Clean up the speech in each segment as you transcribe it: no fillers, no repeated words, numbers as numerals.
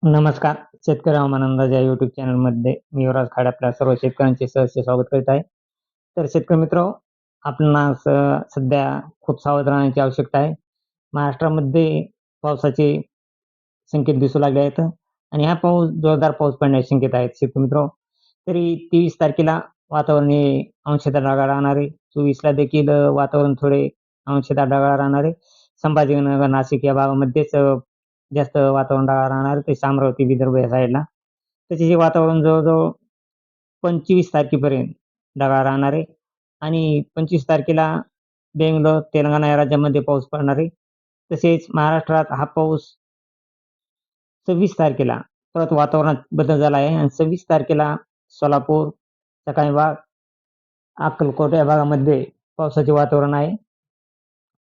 नमस्कार. शेतकरी हवामान अंदाज या YouTube चॅनलमध्ये मी युवराज खाडे आपल्या सर्व शेतकऱ्यांचे सहर्ष स्वागत करीत आहे. तर शेतकरी मित्र, आपणास सध्या खूप सावध राहण्याची आवश्यकता आहे. महाराष्ट्रामध्ये पावसाचे संकेत दिसू लागले आहेत आणि हा पाऊस जोरदार पाऊस पडण्याचे संकेत आहेत शेतकरी मित्र. तरी 23 तारखेला वातावरण हे अंशतः ढगाळ राहणार आहे. 24ला देखील वातावरण थोडे अंशतः ढगाळ राहणार आहे. संभाजीनगर, नाशिक या भागामध्येच जास्त वातावरण ढगाळ राहणार आहे. ते अमरावती, विदर्भ या साईडला. त्याचे जे वातावरण जवळ-जवळ 25 तारखेपर्यंत ढगाळ राहणार आहे आणि 25 तारखेला बेंगलोर, तेलंगणा या राज्यामध्ये पाऊस पडणार आहे. तसेच महाराष्ट्रात हा पाऊस 26 तारखेला परत वातावरणात बदल झाला आहे आणि 26 तारखेला सोलापूर, चा काही भाग, अक्कलकोट या भागामध्ये पावसाचे वातावरण आहे.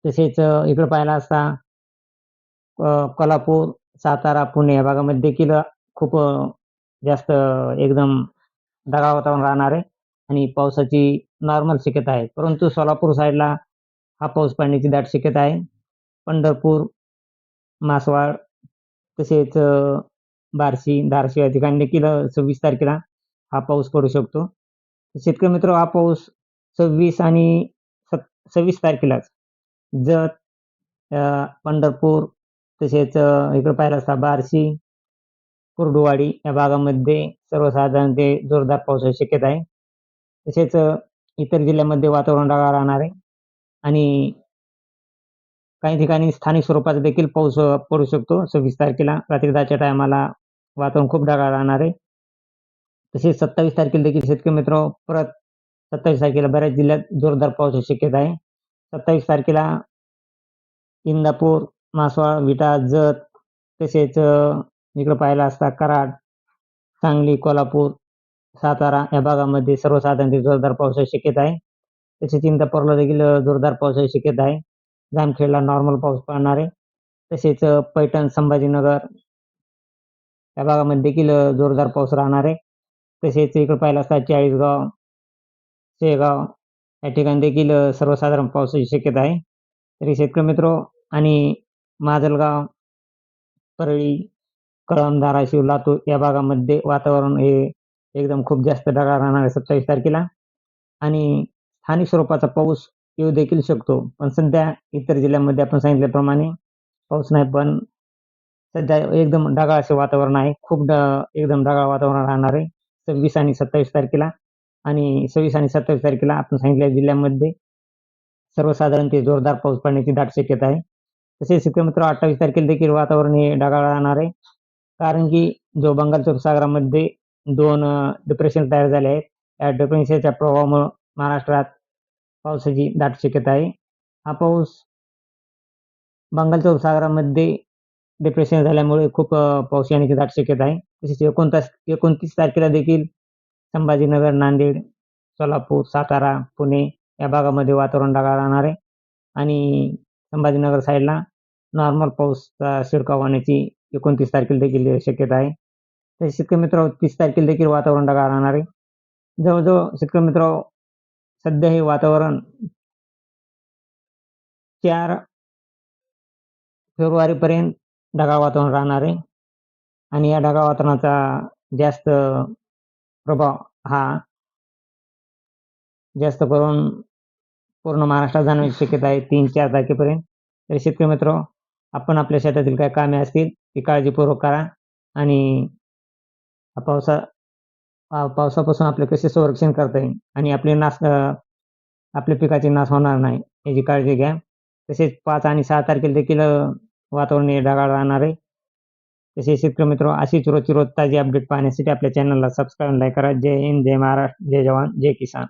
तसेच इकडे पाहायला असता कोल्हापूर, सातारा, पुणे या भागामध्ये देखील खूप जास्त एकदम ढगाळ वातावरण राहणार आहे आणि पावसाची नॉर्मल शक्यता आहे. परंतु सोलापूर साईडला हा पाऊस पडण्याची दाट शक्यता आहे. पंढरपूर, मासवाड तसेच बार्शी, धाराशिव या ठिकाणी देखील 26 तारखेला हा पाऊस पडू शकतो. शेतकरी मित्र, हा पाऊस 26 आणि 26 तारखेलाच जत, पंढरपूर तसेच इकडे पाहिलं असता बार्शी, कुर्डुवाडी या भागामध्ये सर्वसाधारण ते जोरदार पावसाची शक्यता आहे. तसेच इतर जिल्ह्यामध्ये वातावरण ढगाळ राहणार आहे आणि काही ठिकाणी स्थानिक स्वरूपाचा देखील पाऊस पडू शकतो. 26 तारखेला रात्री 10च्या टायमाला वातावरण खूप ढगाळ राहणार आहे. तसेच 27 तारखेला देखील शेतकरी मित्र, परत 27 तारखेला बऱ्याच जिल्ह्यात जोरदार पावसाची शक्यता आहे. 27 तारखेला इंदापूर, मासवाड, विटा, जत तसेच इकडे पाहायला असता कराड, सांगली, कोल्हापूर, सातारा या भागामध्ये सर्वसाधारण जोरदार पावसाची शक्यता आहे. तसेच इंदापूरला देखील जोरदार पावसाची शक्यता आहे. जामखेडला नॉर्मल पाऊस पडणार आहे. तसेच पैठण, संभाजीनगर या भागामध्ये देखील जोरदार पाऊस राहणार आहे. तसेच इकडे पाहिलं असता चाळीसगाव, शेगाव या ठिकाणी देखील सर्वसाधारण पावसाची शक्यता आहे. तरी शेतकरी मित्र आणि माजलगाव, परळी, कळंब, धाराशिव, लातूर या भागामध्ये वातावरण हे एकदम खूप जास्त ढगाळ राहणार आहे 27 तारखेला आणि स्थानिक स्वरूपाचा पाऊस येऊ देखील शकतो. पण सध्या इतर जिल्ह्यांमध्ये आपण सांगितल्याप्रमाणे पाऊस नाही, पण सध्या एकदम ढगाळ असे वातावरण आहे. खूप एकदम ढगाळ वातावरण राहणार आहे 26 आणि 27 तारखेला आणि 26 आणि 27 तारखेला आपण सांगितलेल्या जिल्ह्यांमध्ये सर्वसाधारण ते जोरदार पाऊस पडण्याची दाट शक्यता आहे. तसेच शेतकरी मित्र, 28 तारखेला देखील वातावरण हे ढगाळ राहणार आहे. कारण की जो बंगालच्या उपसागरामध्ये 2 डिप्रेशन तयार झाले आहेत. या डिप्रेशनच्या प्रभावामुळे महाराष्ट्रात पावसाची दाट शक्यता आहे. हा पाऊस बंगालच्या उपसागरामध्ये डिप्रेशन झाल्यामुळे खूप पाऊस येण्याची दाट शक्यता आहे. तसेच 29 तारखेला देखील संभाजीनगर, नांदेड, सोलापूर, सातारा, पुणे या भागामध्ये वातावरण ढगाळ राहणार आहे आणि संभाजीनगर साईडला नॉर्मल पाऊसचा शिडकाव होण्याची 29 तारखेला देखील शक्यता आहे. तर शेतकरी मित्र, 30 तारखेला देखील वातावरण ढगाळ राहणार आहे. जवळजवळ शेतकरी मित्र, सध्या हे वातावरण 4 फेब्रुवारीपर्यंत ढगाळ वातावरण राहणार आहे आणि या ढगाळ वातावरणाचा जास्त प्रभाव हा जास्त करून पूर्ण महाराष्ट्रात जाणवण्याची शक्यता आहे 3-4 तारखेपर्यंत. तर शेतकरी मित्र, आपण आपल्या शेतातील काही कामे असतील ती काळजीपूर्वक करा आणि पावसापासून आपले कसे संरक्षण करता येईल आणि आपल्या पिकाचे नाश होणार नाही याची काळजी घ्या. तसेच 5 आणि 6 तारखेला देखील वातावरण हे ढगाळ राहणार आहे. तसेच शेतकरी मित्र, अशीच रोजची रोज ताजी अपडेट पाहण्यासाठी आपल्या चॅनलला सबस्क्राईब, लाईक करा. जय हिंद, जय महाराष्ट्र, जय जवान, जय किसान.